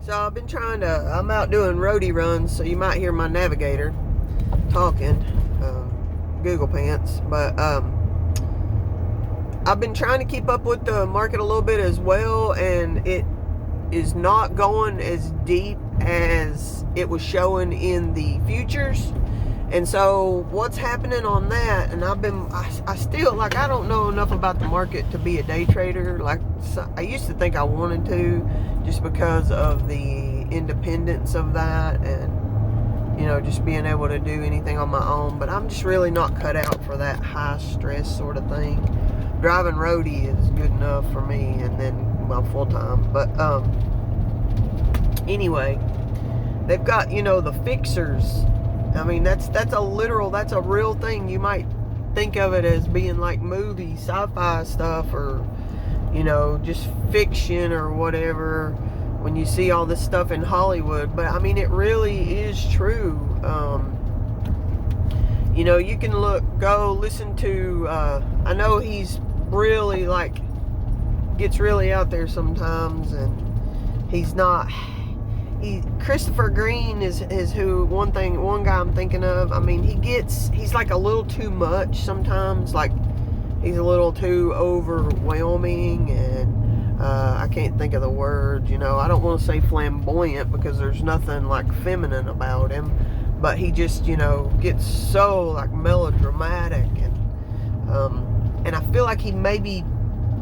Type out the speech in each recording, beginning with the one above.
So I've been I'm out doing roadie runs, so you might hear my navigator talking, Google Pants, but I've been trying to keep up with the market a little bit as well, and it is not going as deep as it was showing in the futures. And so what's happening on that, and I still, like, I don't know enough about the market to be a day trader. Like, I used to think I wanted to, just because of the independence of that, and, you know, just being able to do anything on my own. But I'm just really not cut out for that high stress sort of thing. Driving roadie is good enough for me, and then, well, full time. But anyway, they've got, you know, the fixers. I mean, that's a real thing. You might think of it as being like movie, sci-fi stuff, or, you know, just fiction or whatever, when you see all this stuff in Hollywood. But I mean, it really is true. You know, you can go listen to, I know he's really, like, gets really out there sometimes, and he's not, Christopher Green is one guy I'm thinking of. I mean, he's like a little too much sometimes. Like, he's a little too overwhelming, and I can't think of the word, you know. I don't want to say flamboyant, because there's nothing like feminine about him, but he just, you know, gets so like melodramatic, and I feel like he maybe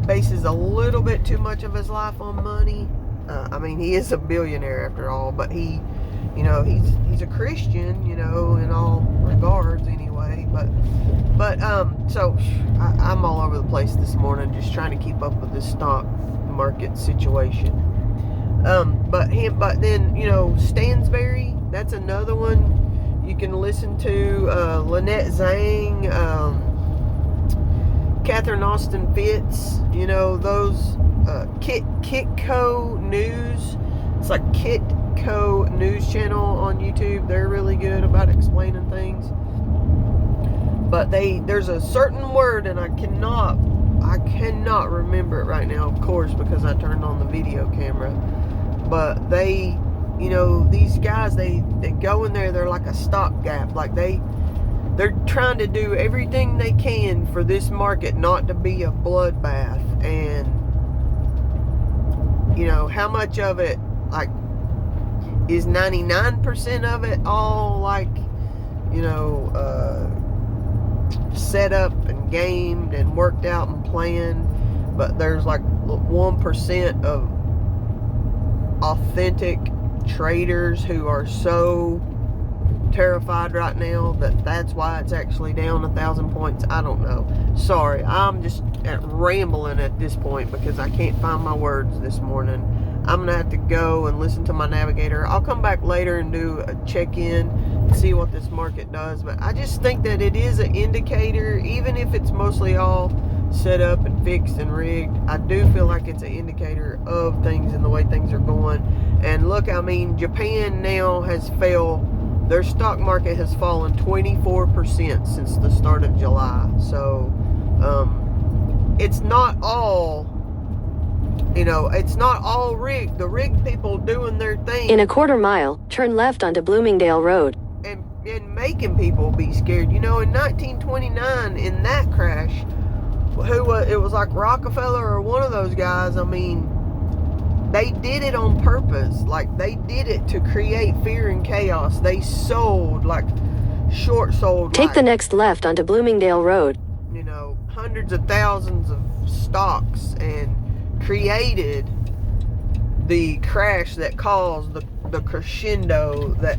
bases a little bit too much of his life on money. I mean, he is a billionaire after all, but he, you know, he's a Christian, you know, in all regards anyway. But so I'm all over the place this morning, just trying to keep up with this stock market situation. But then, you know, Stansberry, that's another one you can listen to. Lynette Zhang, Catherine Austin Fitts, you know, those. Kitco News. It's like Kitco News channel on YouTube. They're really good about explaining things. But there's a certain word, and I cannot remember it right now, of course, because I turned on the video camera. But they, you know, these guys, they go in there, they're like a stopgap. Like, they're trying to do everything they can for this market not to be a bloodbath. And, you know, how much of it, like, is 99% of it all, like, you know, set up and gamed and worked out and planned, but there's like 1% of authentic traders who are so terrified right now that's why it's actually down 1,000 points. I don't know. Sorry, I'm just rambling at this point because I can't find my words this morning. I'm gonna have to go and listen to my navigator. I'll come back later and do a check-in and see what this market does. But I just think that it is an indicator, even if it's mostly all set up and fixed and rigged. I do feel like it's an indicator of things and the way things are going. And look, I mean, Japan now has fell. Their stock market has fallen 24% since the start of July. So, it's not all, you know, it's not all rigged. The rigged people doing their thing. In a quarter mile, turn left onto Bloomingdale Road. And making people be scared. You know, in 1929, in that crash, it was like Rockefeller or one of those guys, I mean, they did it on purpose. Like, they did it to create fear and chaos. They sold, like, short sold. Take the next left onto Bloomingdale Road. You know, hundreds of thousands of stocks, and created the crash that caused the crescendo that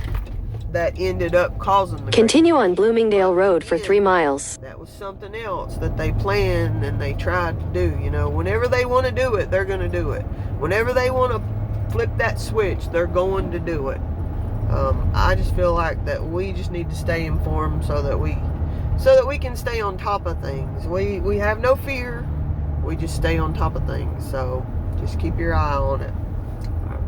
ended up causing the Continue on Bloomingdale Road for 3 miles. That was something else that they planned and they tried to do. You know, whenever they want to do it, they're going to do it. Whenever they want to flip that switch, they're going to do it. I just feel like that we just need to stay informed so that we can stay on top of things. We have no fear. We just stay on top of things. So just keep your eye on it. All right,